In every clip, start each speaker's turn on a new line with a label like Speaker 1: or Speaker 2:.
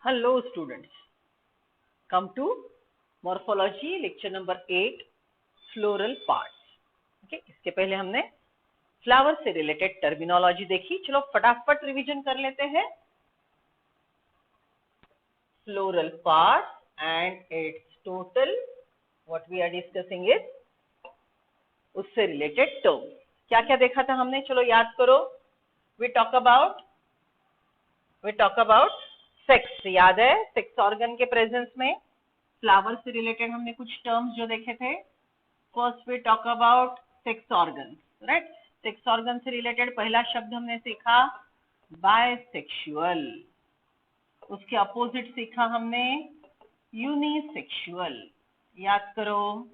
Speaker 1: Hello students, come to morphology lecture number 8 floral parts. Okay, इसके पहले हमने flower से रिलेटेड टर्मिनोलॉजी देखी. चलो फटाफट रिवीजन कर लेते हैं. Floral parts and its total what we are discussing is उससे रिलेटेड टर्म्स. क्या क्या देखा था हमने, चलो याद करो. We talk about sex. याद है, सेक्स ऑर्गन के प्रेजेंस में फ्लावर से रिलेटेड हमने कुछ टर्म्स जो देखे थे. First we talk about sex organ, right. Sex organ से रिलेटेड पहला शब्द हमने सीखा बायसेक्सुअल. उसके अपोजिट सीखा हमने यूनिसेक्सुअल. याद करो,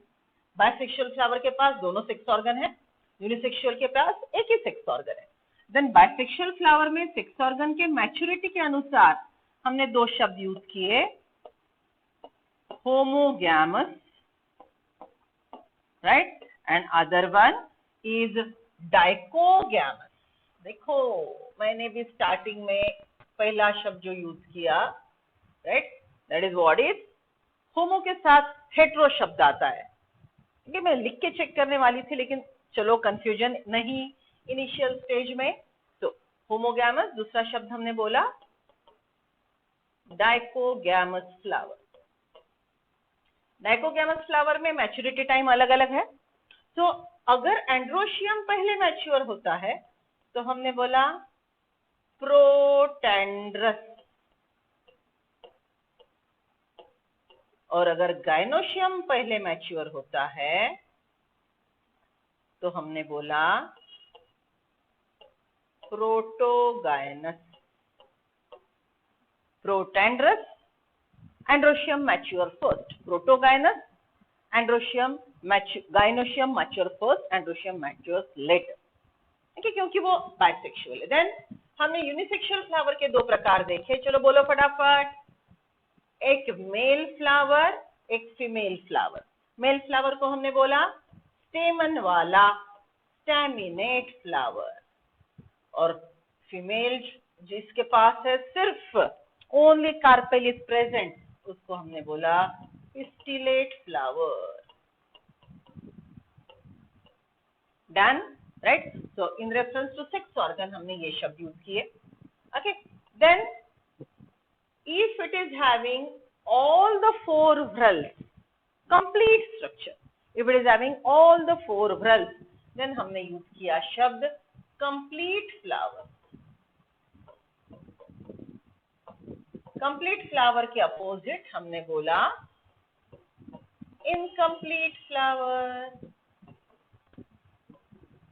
Speaker 1: बायसेक्सुअल फ्लावर के पास दोनों सेक्स ऑर्गन है, यूनिसेक्सुअल के पास एक ही सेक्स ऑर्गन है. देन बायसेक्सुअल फ्लावर में सेक्स ऑर्गन के मैच्योरिटी के अनुसार हमने दो शब्द यूज किए, homogamous, right, and other one is dichogamous. देखो मैंने भी स्टार्टिंग में पहला शब्द जो यूज किया, right, that is what is homo के साथ हेट्रो शब्द आता है. ठीक है, मैं लिख के चेक करने वाली थी लेकिन चलो कंफ्यूजन नहीं इनिशियल स्टेज में. तो होमोगैमस, दूसरा शब्द हमने बोला डाइकोगैमस फ्लावर. डाइकोगैमस फ्लावर में मैच्योरिटी टाइम अलग अलग है. तो अगर एंड्रोशियम पहले मैच्योर होता है तो हमने बोला प्रोटेंड्रस, और अगर गाइनोशियम पहले मैच्योर होता है तो हमने बोला protogynous. Protandrous, androecium mature first, protogynous, androecium gynoecium mature first, androecium mature later. ठीक है, क्योंकि वो बाइसेक्सुअल है. देन हमने यूनिसेक्सुअल फ्लावर के दो प्रकार देखे. चलो बोलो फटाफट. एक मेल फ्लावर, एक फीमेल फ्लावर. मेल फ्लावर को हमने बोला स्टेमन वाला, स्टेमिनेट फ्लावर, और फीमेल जिसके पास है सिर्फ ओनली कार्पेल इज प्रेजेंट, उसको हमने बोला pistillate flower. Done, right. So in reference to sex organ हमने ये शब्द यूज किए. Okay, then if it is having all the four whorls, complete structure, if it is having all the four whorls, then हमने use किया शब्द complete flower. complete flower के opposite हमने बोला incomplete flower.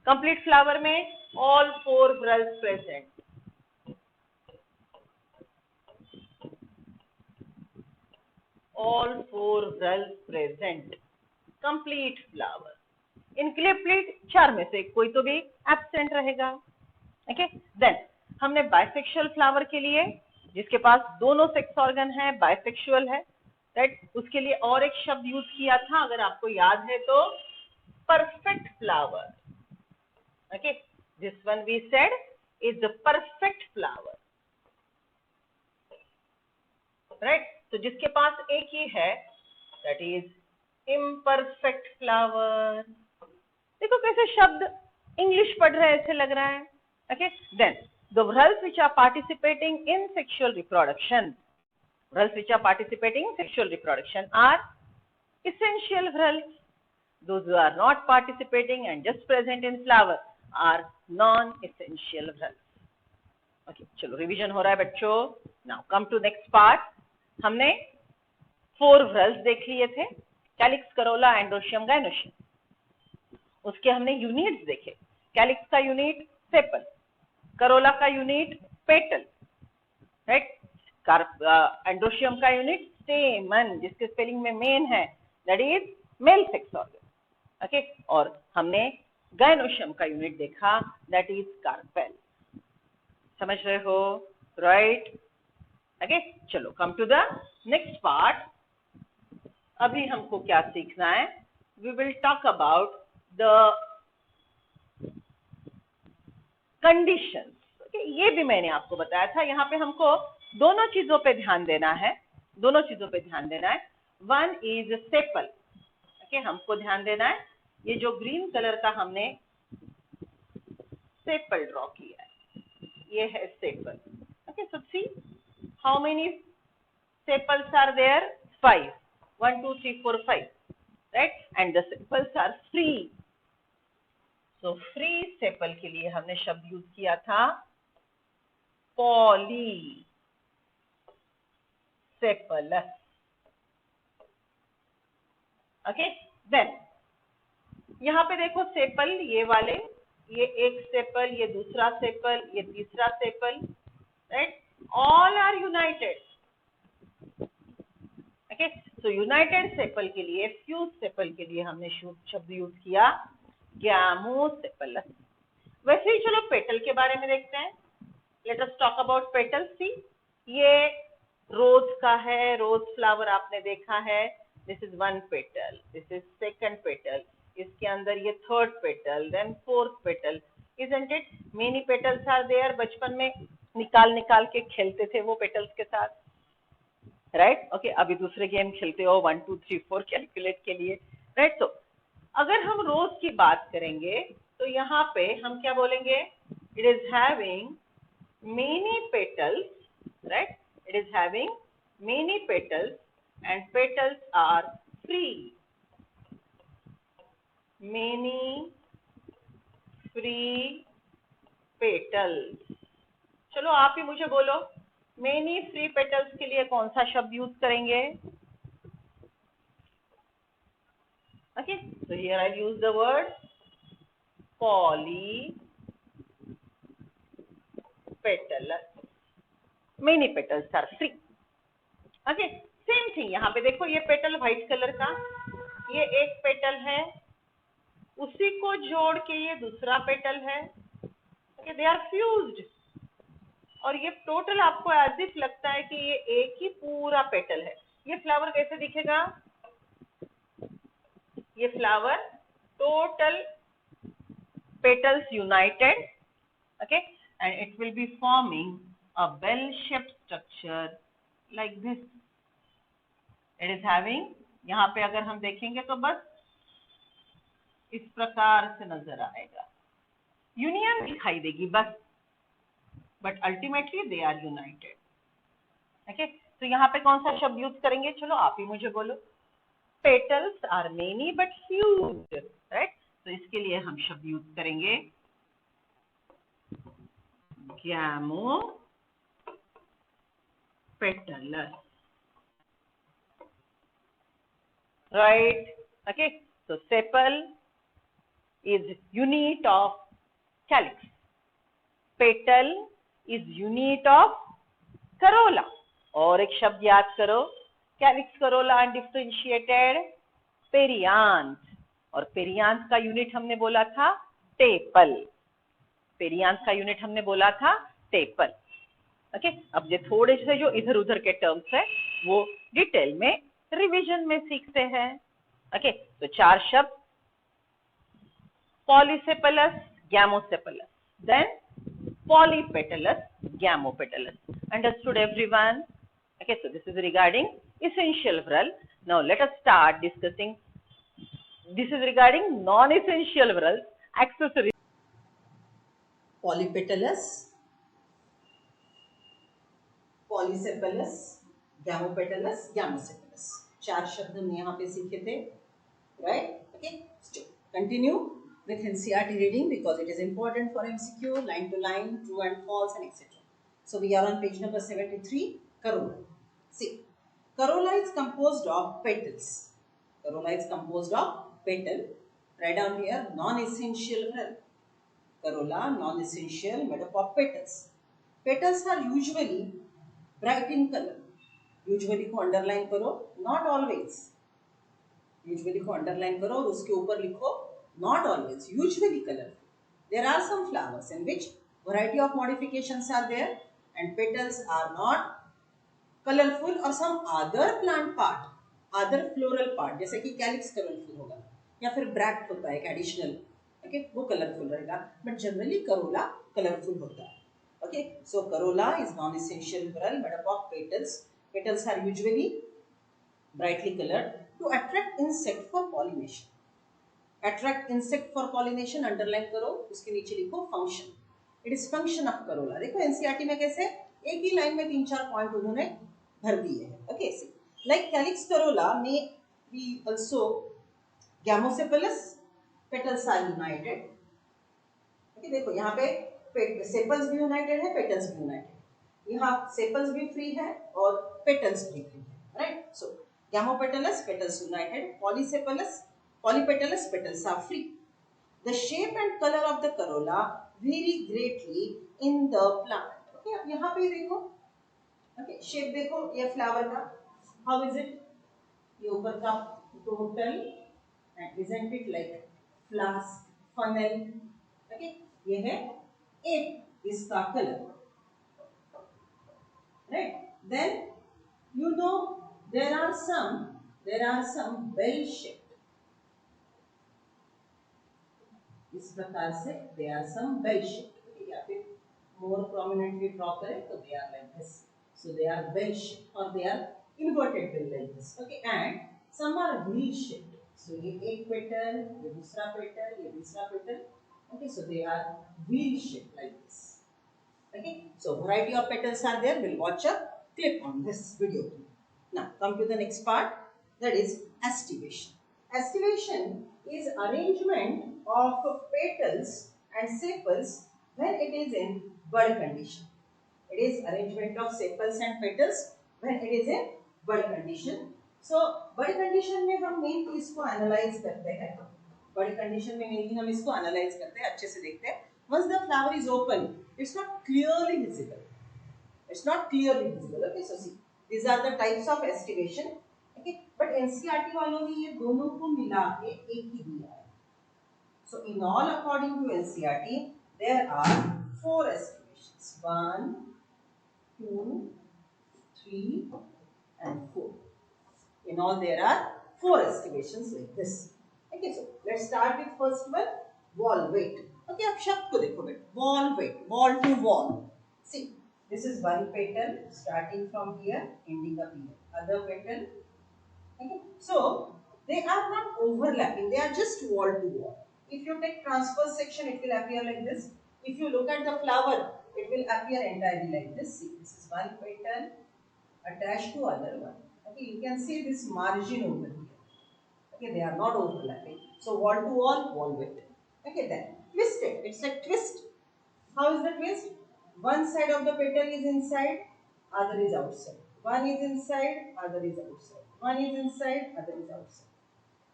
Speaker 1: complete flower में all four whorls present. all four whorls present, complete flower. incomplete चार में से कोई तो भी एब्सेंट रहेगा. ओके, देन हमने बाइसेक्सुअल फ्लावर के लिए जिसके पास दोनों सेक्स ऑर्गन है, बाइसेक्सुअल है, राइट, उसके लिए और एक शब्द यूज किया था, अगर आपको याद है तो perfect flower. Okay, this one we said is the perfect flower, right. तो जिसके पास एक ही है दैट इज इम्परफेक्ट फ्लावर. देखो कैसे शब्द इंग्लिश पढ़ रहे ऐसे लग रहा है. Okay, then the whorls which are participating in sexual reproduction, whorls which are participating in sexual reproduction are essential whorls. Those who are not participating and just present in flower are non-essential whorls. Okay, चलो revision हो रहा है बच्चों. Now come to next part. हमने 4 whorls देख लिए थे, calyx, Corolla, androecium, gynoecium. उसके हमने यूनिट्स देखे. कैलिक्स का यूनिट सेपल, करोला का यूनिट पेटल, राइट, एंड्रोशियम का यूनिट स्टेमन, जिसके स्पेलिंग में मेन है, that is male sex organ. Okay, और हमने गाइनोशियम का यूनिट देखा, दैट इज कार्पेल. समझ रहे हो, राइट. ओके, चलो come to the next part. अभी हमको क्या सीखना है, we will talk about the conditions. ये भी मैंने आपको बताया था. यहाँ पे हमको दोनों चीजों पे ध्यान देना है, दोनों चीजों पे ध्यान देना है। वन इज सेपल, ओके, हमको ध्यान देना है ये जो ग्रीन कलर का हमने सेपल ड्रॉ किया है, ये है sepal. Okay, so see how many sepals are there? 5. 1 2 3 4 5, right? And the sepals are free. So free sepal के लिए हमने शब्द यूज किया था पॉली सेपलस। ओके, देन यहाँ पे देखो सेपल, ये वाले, ये एक सेपल, ये दूसरा सेपल, ये तीसरा sepal, right? All are united. Okay, so united sepal के लिए, फ्यूज सेपल के लिए हमने शब्द यूज किया गैमोसेपलस। वैसे ही चलो पेटल के बारे में देखते हैं। Let us talk about petal. See, ये रोज का है, रोज फ्लावर आपने देखा है। This is one petal, this is second petal, इसके अंदर ये third petal, then fourth petal, isn't it? Many petals are there. बचपन में निकाल निकाल के खेलते थे वो पेटल्स के साथ, राइट? ओके, अभी दूसरे गेम खेलते हो 1 2 3 4 कैलकुलेट के लिए, राइट? तो अगर हम रोज की बात करेंगे तो यहाँ पे हम क्या बोलेंगे? It is having many petals, right? It is having many petals and petals are free. Many free petals. चलो आप ही मुझे बोलो, मेनी फ्री पेटल्स के लिए कौन सा शब्द यूज करेंगे? Okay, so here I use the word polypetalous. Many petals are free. Okay, same thing यहाँ पे देखो, ये पेटल व्हाइट कलर का, ये एक पेटल है, उसी को जोड़ के ये दूसरा पेटल है। ओके, दे आर फ्यूज्ड, और ये टोटल आपको एज इफ लगता है कि ये एक ही पूरा पेटल है। ये फ्लावर कैसे दिखेगा? ये flower total petals united, okay, and it will be forming a bell-shaped structure like this. It is having, यहाँ पे अगर हम देखेंगे तो बस इस प्रकार से नजर आएगा, यूनियन दिखाई देगी बस, but ultimately they are united. Okay, तो यहाँ पे कौन सा शब्द यूज करेंगे? चलो आप ही मुझे बोलो। Petals are many but fused, right? तो इसके लिए हम शब्द यूज करेंगे gamopetalous, right? Okay, so sepal is unit of calyx, petal is unit of corolla। और एक शब्द याद करो, calyx, corolla undifferentiated perianth, और पेरियांथ का यूनिट हमने बोला था टेपल। पेरियांथ का यूनिट हमने बोला था टेपल। ओके, अब ये थोड़े से जो इधर उधर के टर्म्स है वो डिटेल में रिवीजन में सीखते हैं। ओके, तो चार शब्द, polysepalous, gamosepalous, then polypetalous, gamopetalous. Understood everyone? Okay, so this is regarding essential vowel. Now let us start discussing. This is regarding non-essential vowels, accessories.
Speaker 2: Polypetalous, polycephalus, gamopetalous, gamocephalus, चार शब्द हमने यहाँ पे सीखे थे, right? Okay, continue with NCERT reading because it is important for MCQ, line to line, true and false, and etc. So we are on page number 73. Corolla. See, corolla is composed of petals. Corolla is composed of petal. Write down here non-essential vowel. Corolla, non-essential, made up of petals. Petals are usually bright in color. Usually को underline करो, not always. Usually को underline करो और उसके ऊपर लिखो not always, usually colorful. There are some flowers in which variety of modifications are there and petals are not colorful, or some other plant part, other floral part, जैसे कि calyx colorful होगा या फिर bracts होता है एक additional, okay, वो colorful रहेगा, but generally corolla colorful होता है। Okay, so corolla is non-essential whorl made up of petals. Petals are usually brightly colored to attract insect for pollination. Attract insect for pollination underline करो, उसके नीचे लिखो function. It is function of corolla. देखो NCERT में कैसे एक ही line में 3-4 point उन्होंने भर दिए हैं. Okay, like calyx corolla may be also gamosepalous, petals are united. Okay, देखो यहाँ पे सेपल्स भी यूनाइटेड है, पेटल्स भी यूनाइटेड. यहाँ सेपल्स भी फ्री है और पेटल्स भी फ्री है, right. So gamopetalous, petals united. Polysepalous, polypetalous, petals are free. The shape and color of the corolla vary greatly in the plant. Okay, अब यहाँ पे देखो, okay, शेप देखो ये फ्लावर का, how is it? ये ऊपर का total, and isn't it like flask, funnel? Okay, ये है एक इसका colour, right? Then you know there are some bell shaped. इस प्रकार से they are some bell shaped. या फिर more prominently draw करें तो they are like this. So they are bell shaped or they are inverted bell like this. Okay, and some are wheel shaped. So ये एक petal, ये दूसरा petal, ये तीसरा petal. Okay, so they are wheel shaped like this. Okay, so variety of petals are there. We'll watch a clip on this video. Now come to the next part, that is estivation. Estivation is arrangement of petals and sepals when it is in bud condition. It is arrangement of sepals and petals when it is in bud condition. So bud condition में हम main चीज को analyze करते हैं. Bud condition में mainly हम इसको analyze करते हैं, अच्छे से देखते हैं. Once the flower is open, it's not clearly visible. It's not clearly visible. Okay, so see, these are the types of estivation. Okay, but NCERT वालों ने ये दोनों को मिला के एक ही दिया है. So in all, according to NCERT, there are 4 estivations. 1, 2, 3, and 4. In all, there are 4 estivations like this. Okay, so let's start with first one, wall weight. Okay, अब शब्द को देखो बेटा, wall weight, wall to wall. See, this is one petal starting from here, ending up here. Other petal. Okay, so they are not overlapping; they are just wall to wall. If you take transverse section, it will appear like this. If you look at the flower, it will appear entirely like this. See, this is one petal attached to other one. Okay, you can see this margin over here. Okay, they are not overlapping. So wall to wall, wall weight. Okay, then twisted. It's like twist. How is the twist? One side of the petal is inside, other is outside. One is inside, other is outside. One is inside, other is outside.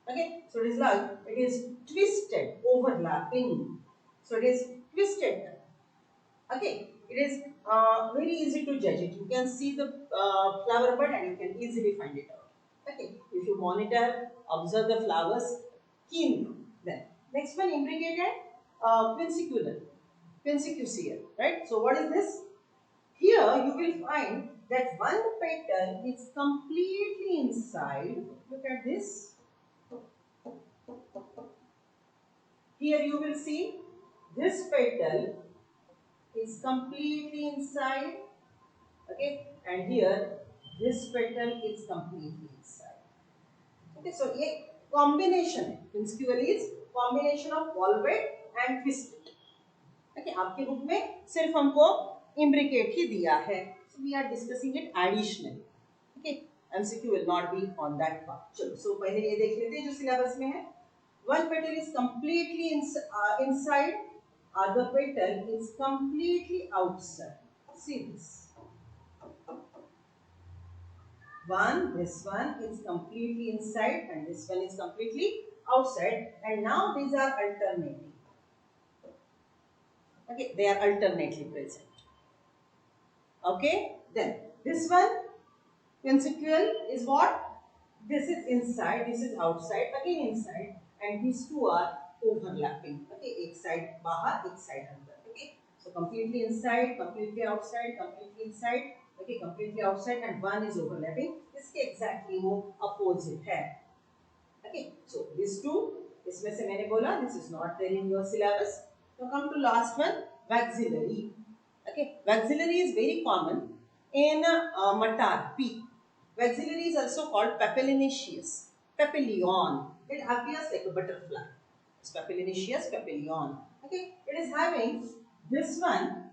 Speaker 2: Okay, so it is like it is twisted, overlapping. So it is twisted. Okay, it is very easy to judge it. You can see the flower bud and you can easily find it out. Okay, if you monitor, observe the flowers keenly. Then next one, imbricated quincular, quincucial, right? So what is this? Here you will find that one petal is completely inside. Look at this. Here you will see this petal is completely inside, okay, and here this petal is completely inside. Okay, so ये combination है. Quincular is combination of valvate and twisted. Okay, आपके book में सिर्फ हमको imbricate ही दिया है. So we are discussing it additionally. Okay, MCQ will not be on that part. चलो, so पहले ये देख लेते हैं जो सिलेबस में है. One petal is completely inside. Other petal is completely outside. See this. This one is completely inside and this one is completely outside, and now these are alternating. Okay, they are alternately present. Okay, then this one, quincular, is what? This is inside, this is outside, again inside, and these two are overlapping. Okay, एक side बाहर, एक side अंदर. Okay, so completely inside, completely outside, completely inside. Okay, completely outside, and one is overlapping. इसके exactly वो opposite है. Okay, so these two, इसमें से मैंने बोला this is not there in your syllabus. Now come to last one, maxillary. Okay, maxillary is very common in Matar, P. Maxillary is also called papilionaceous, papillion. It appears like a butterfly. It's papilionaceous, papillion. Okay, it is having this one,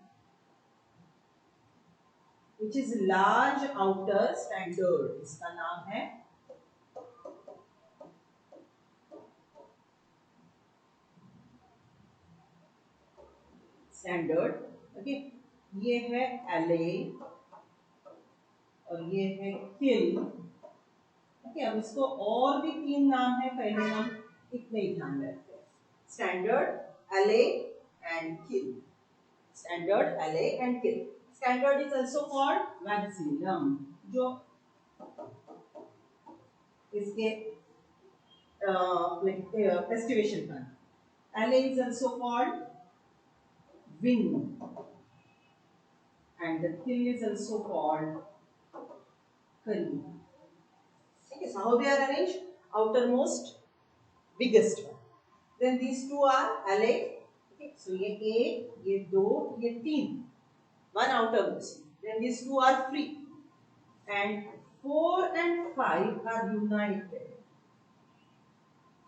Speaker 2: which is large outer standard. इसका नाम है standard. Okay, ये है allay और ये है kill. Okay, अब इसको और भी 3 नाम है, पहले हम इतने ही ध्यान रखते हैं. Standard, allay and kill. Standard, allay and kill. Standard is also called maxillum, जो इसके festivation का. Allay is also called wing and the kill is also called curly. Okay, so how they are arranged? Outermost, biggest one. Then these two are allied. Okay, so ये एक, ये दो, ये तीन. One outermost. Then these two are free. And 4 and 5 are united.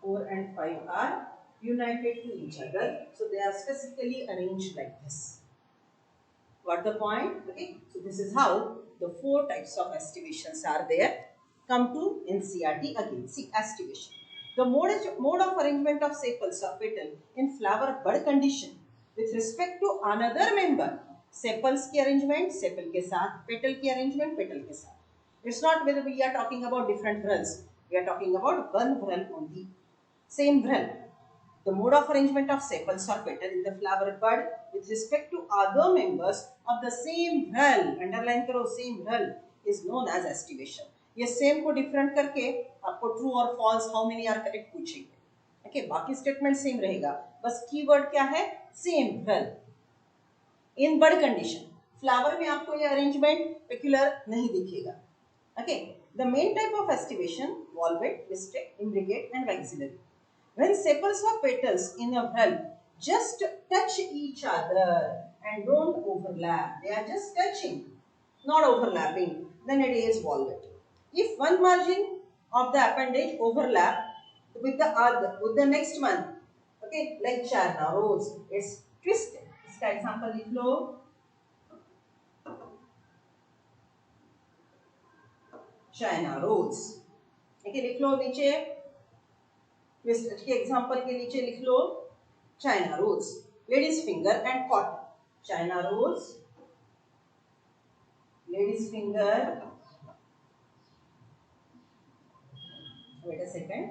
Speaker 2: 4 and 5 are united to each other. So they are specifically arranged like this. Got the point? Okay. So this is how the 4 types of estivations are there. Come to NCERT again. See, estivation. The mode of arrangement of sepals or petal in flower bud condition with respect to another member. Sepals की arrangement, sepal के साथ, petal की arrangement, petal के साथ. It's not whether we are talking about different whorls. We are talking about one whorl only. Same whorl. The mode of arrangement of sepals or petal in the flower bud with respect to other members of the same whorl, underline करो, same whorl, is known as estivation. ये same को different करके आपको true और false, how many are correct पूछेंगे. Okay, बाकी statement same रहेगा, बस कीवर्ड क्या है, same whorl. In bud condition, flower में आपको ये अरेंजमेंट पेक्युलर नहीं दिखेगा. Okay, the main type of aestivation, valvate, mistake, imbricate and vexillary. When sepals or petals in a whorl just touch each other and don't overlap, they are just touching, not overlapping, then it is volvet. If one margin of the appendage overlap with the other, with the next one, okay, like China rose, it's twisted. इसका example लिख लो. China rose. Okay, लिख लो नीचे. Twist के example के नीचे लिख लो China rose, ladies finger and cotton. China rose, ladies finger, wait a second,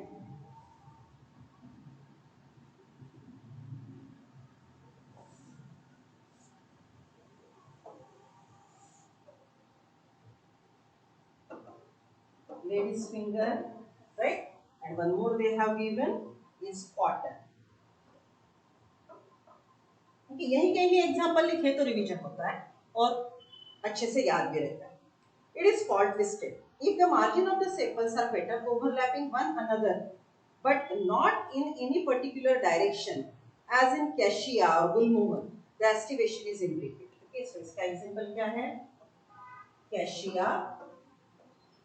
Speaker 2: ladies finger, right, and one more they have given is cotton. okay, यही कहीं एग्जांपल लिखे तो रिवीजन होता है और अच्छे से याद भी रहता है. It is called twisted if the margin of the sepals are petal overlapping one another but not in any particular direction, as in cassia or gulmohar, the estivation is imbricate. Okay, so इसका example क्या है, cassia,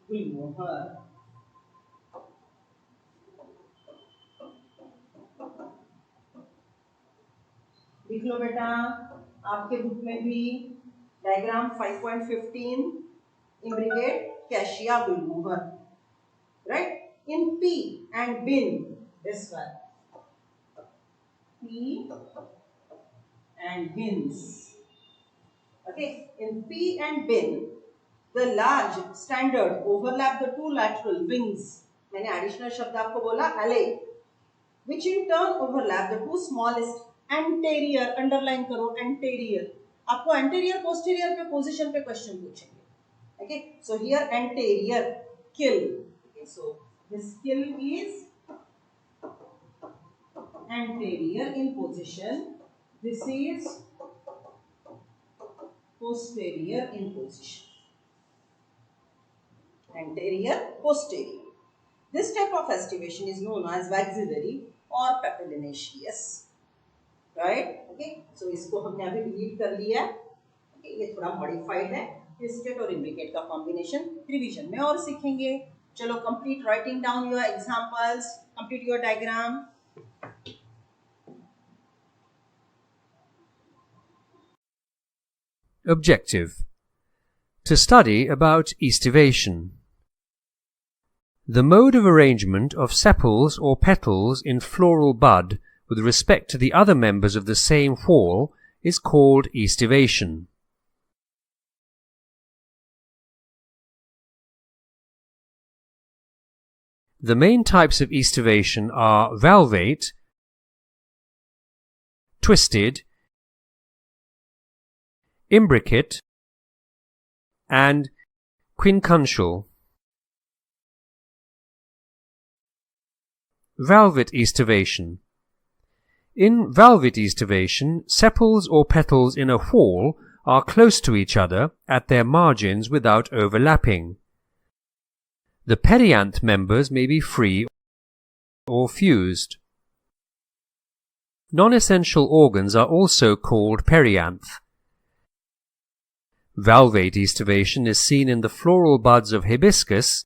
Speaker 2: gulmohar. लिख लो बेटा, आपके book में भी diagram 5.15, imbricate, cassia, gulmohar, right? In P and bin, this one, P and bins. Okay, in P and bin, the large standard overlap the two lateral wings. मैंने additional शब्द आपको बोला allay, which in turn overlap the two smallest anterior. underline करो anterior. आपको anterior posterior पे position पे question पूछेंगे. Okay, so here anterior kill. Okay, so this kill is anterior in position. This is posterior in position. Anterior, posterior. This type of estivation is known as maxillary or papilionaceous. Right? Okay. So इसको हमने अभी delete कर लिया. ये थोड़ा modified है, twisted और imbricate का कॉम्बिनेशन रिवीजन में और सीखेंगे। चलो complete writing down your examples, complete your diagram.
Speaker 3: Objective: to study about aestivation. The mode of arrangement of sepals or petals in floral bud with respect to the other members of the same whorl is called aestivation. The main types of aestivation are valvate, twisted, imbricate, and quincuntial. Valvate aestivation. In valvate aestivation, sepals or petals in a whorl are close to each other at their margins without overlapping. The perianth members may be free or fused. Non-essential organs are also called perianth. Valvate aestivation is seen in the floral buds of hibiscus,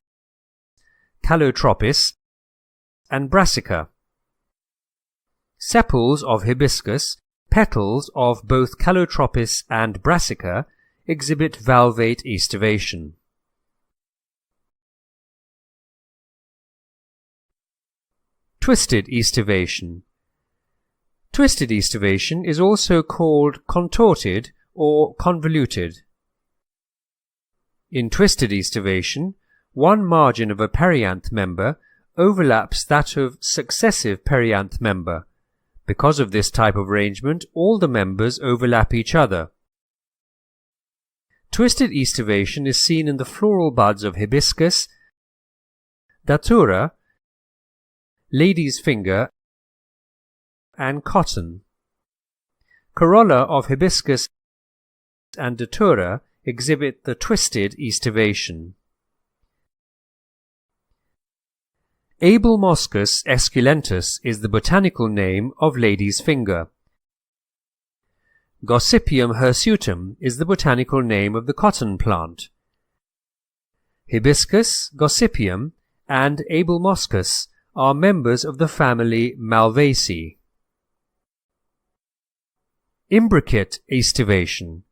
Speaker 3: calotropis, and brassica. Sepals of hibiscus, petals of both calotropis and brassica exhibit valvate aestivation. Twisted aestivation. Twisted aestivation is also called contorted or convoluted. In twisted aestivation, one margin of a perianth member overlaps that of successive perianth member. Because of this type of arrangement, all the members overlap each other. Twisted aestivation is seen in the floral buds of hibiscus, datura, lady's finger, and cotton. Corolla of hibiscus and datura exhibit the twisted aestivation. Abelmoschus esculentus is the botanical name of lady's finger. Gossypium hirsutum is the botanical name of the cotton plant. Hibiscus, Gossypium, and Abelmoschus are members of the family Malvaceae. Imbricate aestivation.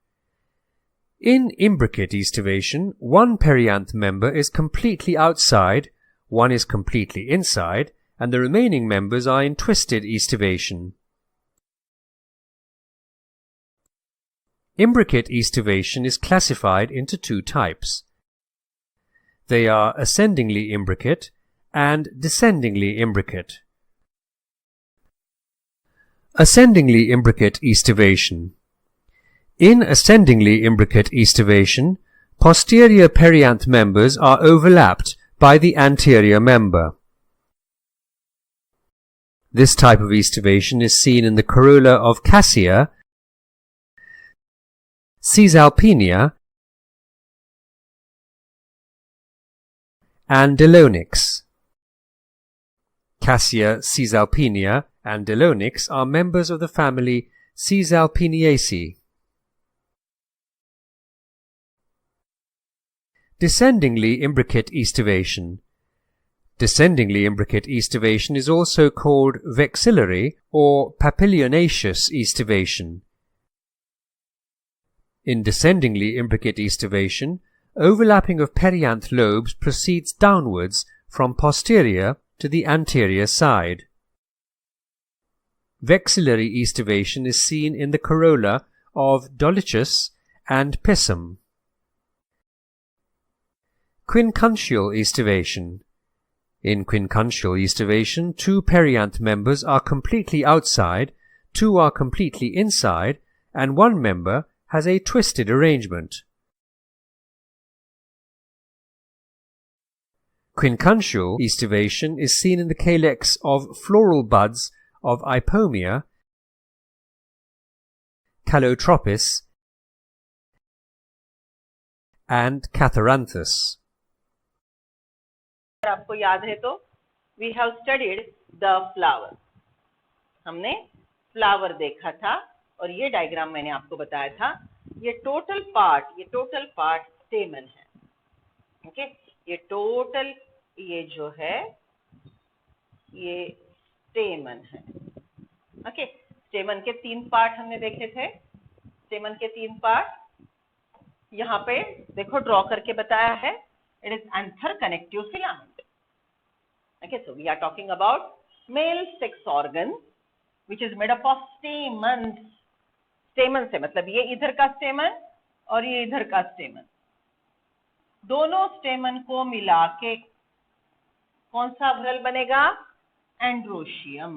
Speaker 3: In imbricate aestivation, one perianth member is completely outside, one is completely inside, and the remaining members are in twisted aestivation. Imbricate aestivation is classified into two types. They are ascendingly imbricate and descendingly imbricate. Ascendingly imbricate aestivation. In ascendingly imbricate aestivation, posterior perianth members are overlapped by the anterior member. This type of aestivation is seen in the corolla of Cassia, Caesalpinia, and Delonix. Cassia, Caesalpinia, and Delonix are members of the family Caesalpiniaceae. Descendingly imbricate aestivation. Descendingly imbricate aestivation is also called vexillary or papilionaceous aestivation. In descendingly imbricate aestivation, overlapping of perianth lobes proceeds downwards from posterior to the anterior side. Vexillary aestivation is seen in the corolla of Dolichos and Pisum. Quincuntial aestivation. In quincuntial aestivation, two perianth members are completely outside, two are completely inside, and one member has a twisted arrangement. Quincuntial aestivation is seen in the calyx of floral buds of Ipomia, Calotropis, and Catharanthus.
Speaker 1: आपको याद है तो we have studied the flower. हमने flower देखा था और ये diagram मैंने आपको बताया था ये टोटल पार्ट स्टेमन है. ओके, ये टोटल, ये जो है ये स्टेमन है. ओके, स्टेमन के 3 पार्ट हमने देखे थे. स्टेमन के 3 पार्ट यहाँ पे देखो ड्रॉ करके बताया है. It is anther connective filament. Okay, so we are talking about male sex organ which is made up of stamen. Stamen से मतलब ये इधर का स्टेमन और ये इधर का स्टेमन, दोनों स्टेमन को मिला के कौन सा व्रल बनेगा? एंड्रोशियम.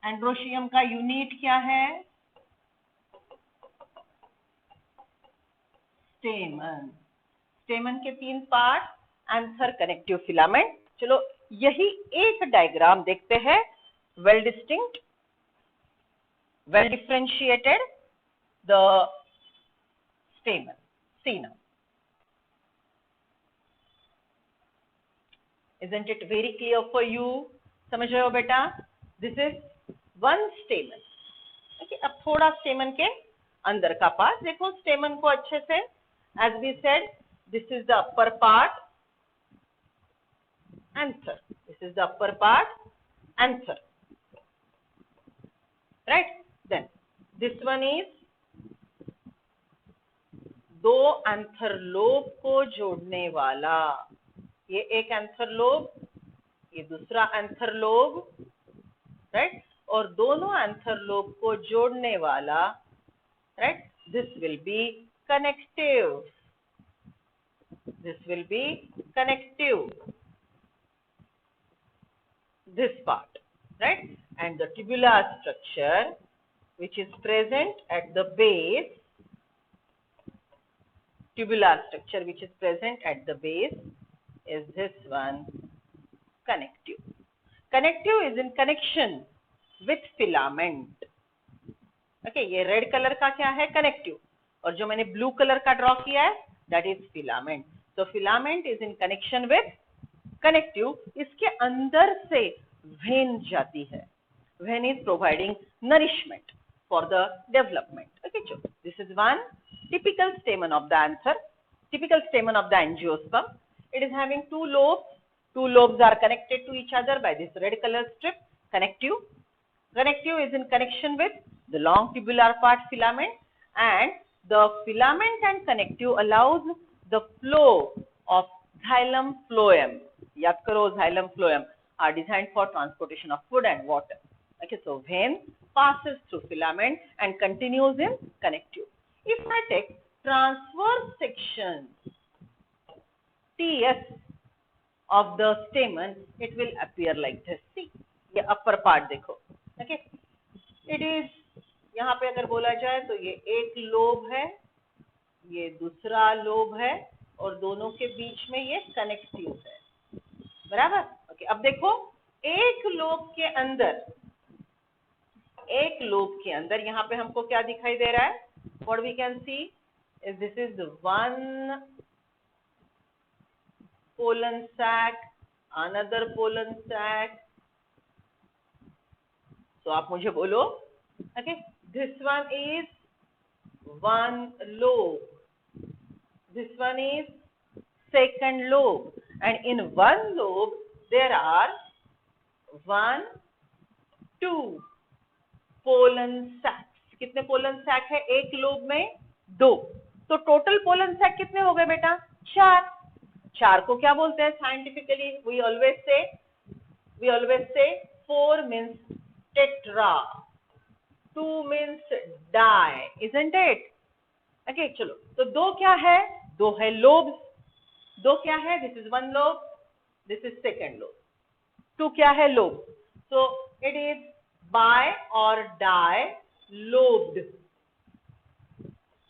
Speaker 1: एंड्रोशियम का यूनिट क्या है? स्टेमन. स्टेमन के 3 पार्ट, एंथर कनेक्टिव फिलामेंट. चलो यही एक डायग्राम देखते हैं. Well distinct, well differentiated the स्टेमन. See now. Isn't it very clear for you? समझ रहे हो बेटा? This is one stamen. Okay, अब थोड़ा स्टेमन के अंदर का पार्ट देखो. स्टेमन को अच्छे से, as we said, this is the upper part, anther. This is the upper part, anther. Right? Then this one is दो एंथर लोब को जोड़ने वाला. ये एक एंथर लोब, ये दूसरा एंथर लोब, राइट? और दोनों एंथर लोब को जोड़ने वाला, right? This will be connective. This will be connective. This part, right? And the tubular structure which is present at the base, tubular structure which is present at the base is this one, connective. Connective is in connection with filament. Okay, ये red colour का क्या है? Connective. और जो मैंने blue colour का draw किया है दैट इज फिलामेंट. तो filament is in connection with connective. इसके अंदर से वेन जाती है. Vein is providing nourishment for the development. Okay, चलो this is one typical stamen of the anther, typical stamen of the angiosperm. It is having 2 lobes. 2 lobes are connected to each other by this red color strip, connective. Connective is in connection with the long tubular part filament, and the filament and connective allows the flow of xylem phloem. Yaad karo, xylem phloem are designed for transportation of food and water. Okay, so vein passes through filament and continues in connective. If I take transverse section TS of the stamen, it will appear like this. See, ये upper part देखो. Okay, it is, यहाँ पे अगर बोला जाए तो ये एक लोब है, ये दूसरा लोब है, और दोनों के बीच में ये कनेक्टिव है. बराबर? ओके, अब देखो एक लोब के अंदर यहाँ पे हमको क्या दिखाई दे रहा है? What we can see is this is the one pollen sac, another pollen sac. So आप मुझे बोलो, okay, this one is one lobe, this one is second lobe, and in one lobe there are 1, 2 pollen sacs. कितने pollen sac है एक lobe में? 2. तो total pollen sac कितने हो गए बेटा? 4. 4 को क्या बोलते हैं scientifically? We always say 4 means tetra, 2 means di, isn't it? Okay, चलो तो 2 क्या है? 2 है लोब्स. 2 क्या है? This is 1 lobe, this is second lobe. 2 क्या है? Lobe. So it is by और die lobed.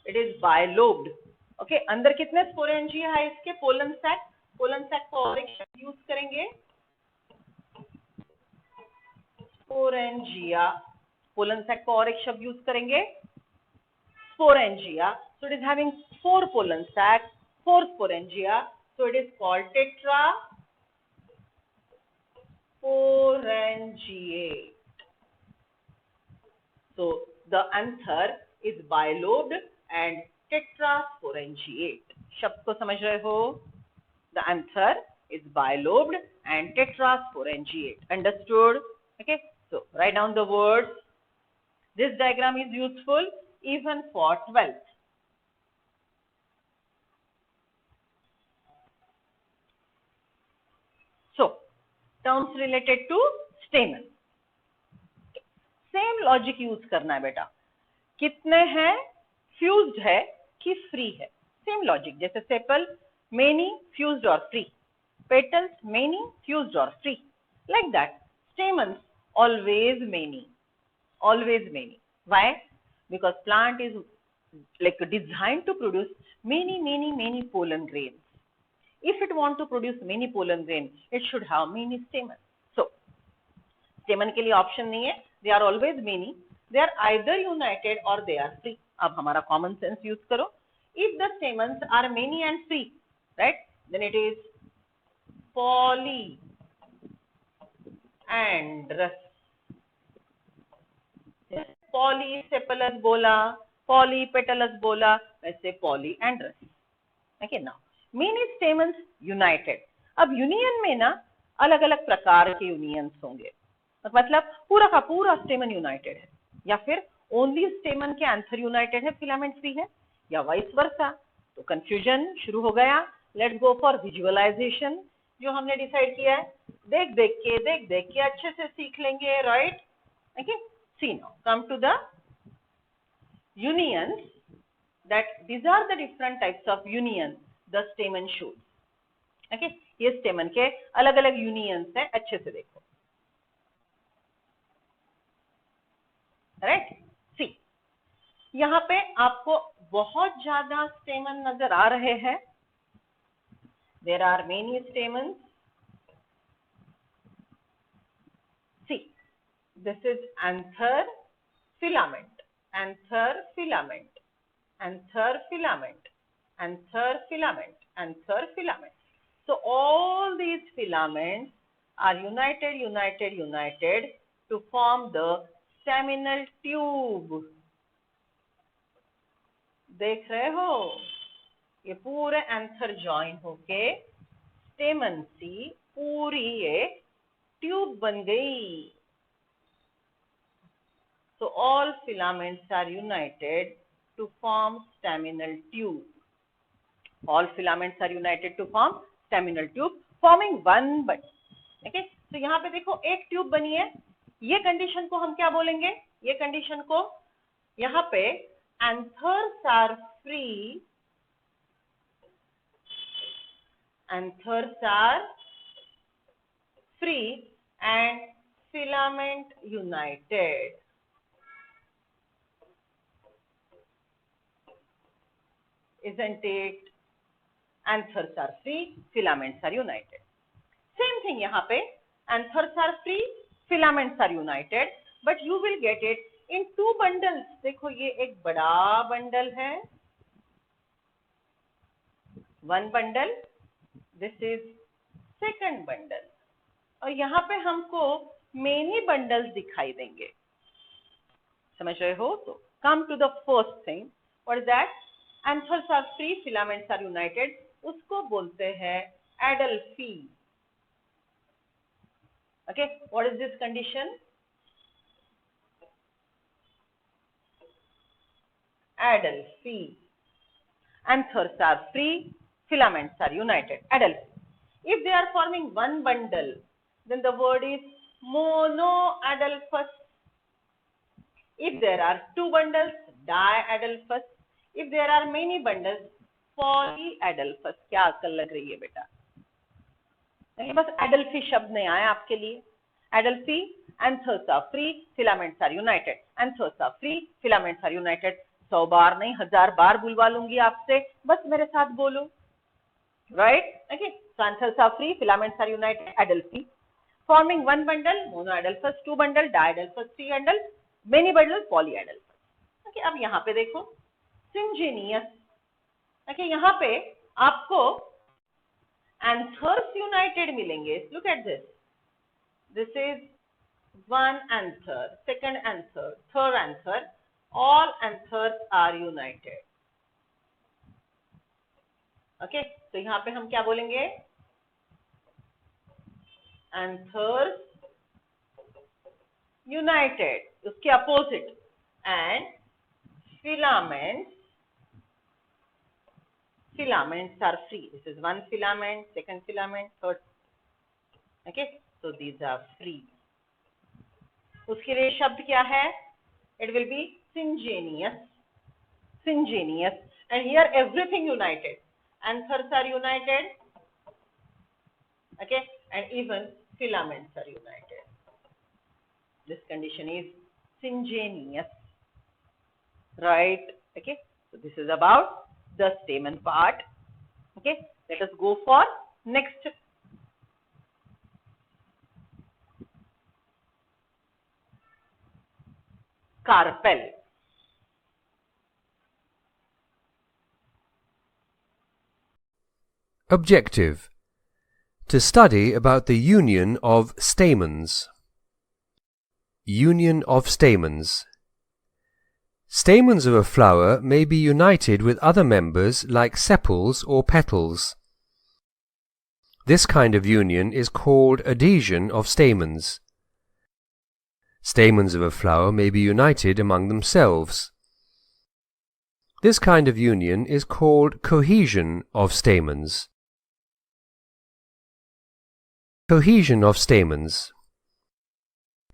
Speaker 1: It is bilobed. Okay, अंदर कितने स्पोरेंजिया है इसके? Pollen sac. पोलन सैक को और एक शब्द यूज करेंगे, स्पोरेंजिया. पोलन सैक को और एक शब्द यूज करेंगे, sporangia. So it is having 4 pollen sacs, 4 sporangia. So it is called tetra sporangiate. So the anther is bilobed and tetrasporangiate. शब्द को समझ रहे हो? The anther is bilobed and tetrasporangiate. Understood? Okay. So write down the words. This diagram is useful even for 12th. So terms related to stamen. Same logic use करना है बेटा. कितने हैं, फ्यूज्ड है कि फ्री है. सेम लॉजिक जैसे sepal many fused और फ्री, पेटल्स मेनी फ्यूज्ड और free, like that stamens always many, always many. Why? Because plant is like designed to produce many pollen grains. If it want to produce many pollen grains, it should have many stamens. So stamen के लिए option नहीं है. They are always many. They are either united or they are free. अब हमारा common sense use करो. If the stamens are many and free, right, then it is polyandrous. पॉलीसेपलस बोला, polypetalous बोला, वैसे polyandrous. Okay. Now many stamens United. अब union में ना अलग अलग प्रकार के यूनियंस होंगे. मतलब पूरा का पूरा स्टेमन यूनाइटेड है, या फिर ओनली स्टेमन के एंथर यूनाइटेड है, फिलामेंट फ्री है, या वाइस वर्सा. तो कंफ्यूजन शुरू हो गया. Let's go for visualisation. जो हमने डिसाइड किया है देख देख के अच्छे से सीख लेंगे. Right. Okay. See now, come to the unions. That these are the different types of unions the stamen shows. Okay, ये stamen के अलग अलग unions हैं. अच्छे से देखो. Right? See, यहाँ पे आपको बहुत ज्यादा stamen नजर आ रहे हैं. There are many stamens. This is anther filament, anther filament, anther filament, anther filament, anther filament. So all these filaments are united to form the staminal tube. देख रहे हो? ये पूरे anther join होके stamen सी पूरी एक ट्यूब बन गई. So all filaments are united to form staminal tube. All filaments are united to form staminal tube, forming one bud. Okay? So यहाँ पे देखो एक ट्यूब बनी है. ये कंडीशन को हम क्या बोलेंगे? ये कंडीशन को यहाँ पे anthers are free. Anthers are free and filament united. Isn't it? Anthers are free, filaments are united. Same thing यहाँ पे. Anthers are free, filaments are united, but you will get it in two bundles. देखो ये एक बड़ा bundle है. One bundle. This is second bundle. और यहाँ पे हमको many bundles दिखाई देंगे. समझ रहे हो? तो come to the first thing. What is that? Anthers are free, filaments are united. उसको बोलते हैं Adelphi. Okay, what is this condition? Adelphi. Anthers are free, filaments are united. Adelphi. If they are forming one bundle, then the word is monoadelphous. If there are two bundles, diadelphous. If there are many bundles, polyadelphous. क्या अक्ल लग रही है बेटा? नहीं, बस Adelphi शब्द नहीं आया आपके लिए. Adelphi, anthers are free, filaments are united. Anthers are free, filaments are united. 100 बार नहीं 1000 बार बुलवा लूंगी आपसे, बस मेरे साथ बोलो. Right? Okay. So anthers are free, filaments are united. Adelphi. Forming one bundle, monoadelphous, two bundle, diadelphous, three bundle, many bundle, polyadelphous. Okay. अब यहाँ पे देखो Syngenous. Okay, यहाँ पे आपको anthers united मिलेंगे. Look at this. This is one anther, second anther, third anther, all anthers are united. Okay, तो यहाँ पे हम क्या बोलेंगे? Anthers united, उसके opposite, and filaments are free. This is one filament, second filament, third. Okay, so these are free. उसके लिए शब्द क्या है? It will be syngenous, and here everything united. Anthers are united, okay, and even filaments are united. This condition is syngenous, right? Okay, so this is about the stamen part. Okay, let us go for next. Carpel.
Speaker 3: Objective: to study about the union of stamens. Union of stamens. Stamens of a flower may be united with other members like sepals or petals. This kind of union is called adhesion of stamens. Stamens of a flower may be united among themselves. This kind of union is called cohesion of stamens. Cohesion of stamens.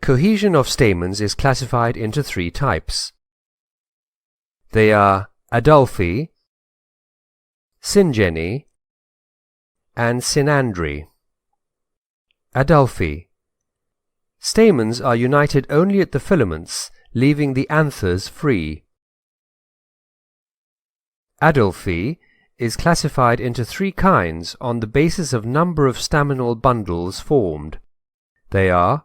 Speaker 3: Cohesion of stamens is classified into three types. They are Adolphi, Syngeny, and Synandry. Adolphi. Stamens are united only at the filaments, leaving the anthers free. Adolphi is classified into three kinds on the basis of number of staminal bundles formed. They are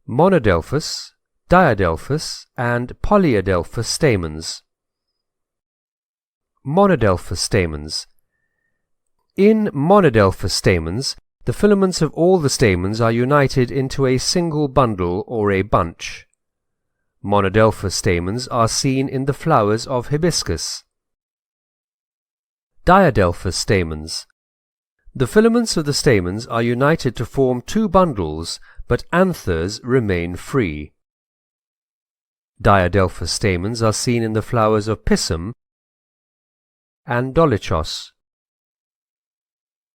Speaker 3: monadelphous, diadelphous, and polyadelphous stamens. Monadelphous stamens. In monadelphous stamens, the filaments of all the stamens are united into a single bundle or a bunch. Monadelphous stamens are seen in the flowers of hibiscus. Diadelphous stamens. The filaments of the stamens are united to form two bundles, but anthers remain free. Diadelphous stamens are seen in the flowers of Pisum and Dolichos.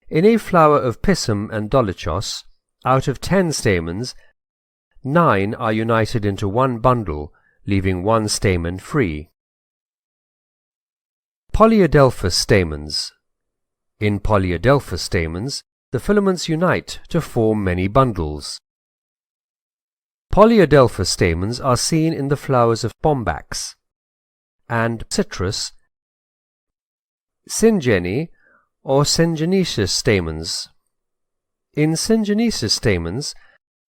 Speaker 3: In a flower of Pisum and Dolichos, out of 10 stamens, 9 are united into one bundle, leaving one stamen free. Polyadelphous stamens. In polyadelphous stamens, the filaments unite to form many bundles. Polyadelphous stamens are seen in the flowers of Bombax and Citrus, Syngeny or syngenesis stamens. In syngenesis stamens,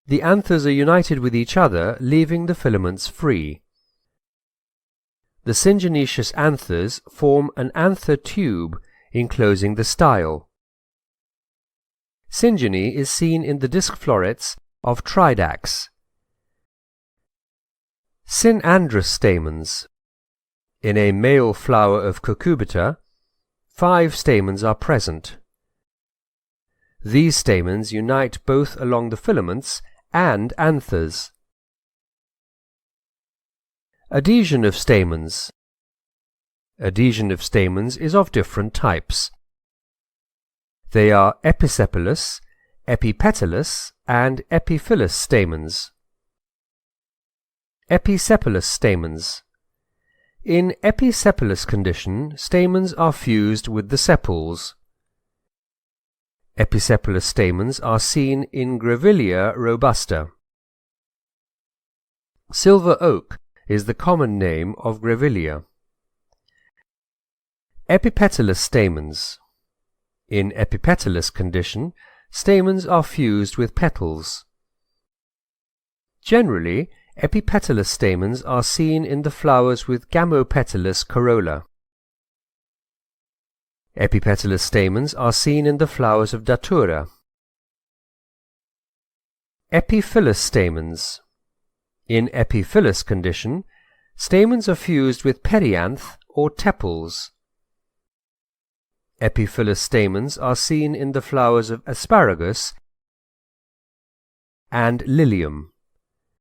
Speaker 3: the anthers are united with each other, leaving the filaments free. The syngenesis anthers form an anther tube enclosing the style. Syngeny is seen in the disc florets of Tridax. Synandrous stamens. In a male flower of Cucurbita, 5 stamens are present. These stamens unite both along the filaments and anthers. Adhesion of stamens. Adhesion of stamens is of different types. They are episepalous, epipetalous, and epiphyllous stamens. Episepalous stamens. In episepalous condition, stamens are fused with the sepals. Episepalous stamens are seen in Grevillea robusta. Silver oak is the common name of Grevillea. Epipetalous stamens. In epipetalous condition, stamens are fused with petals. Generally, epipetalous stamens are seen in the flowers with gamopetalous corolla. Epipetalous stamens are seen in the flowers of Datura. Epiphyllous stamens. In epiphyllous condition, stamens are fused with perianth or tepals. Epiphyllous stamens are seen in the flowers of asparagus and lilium.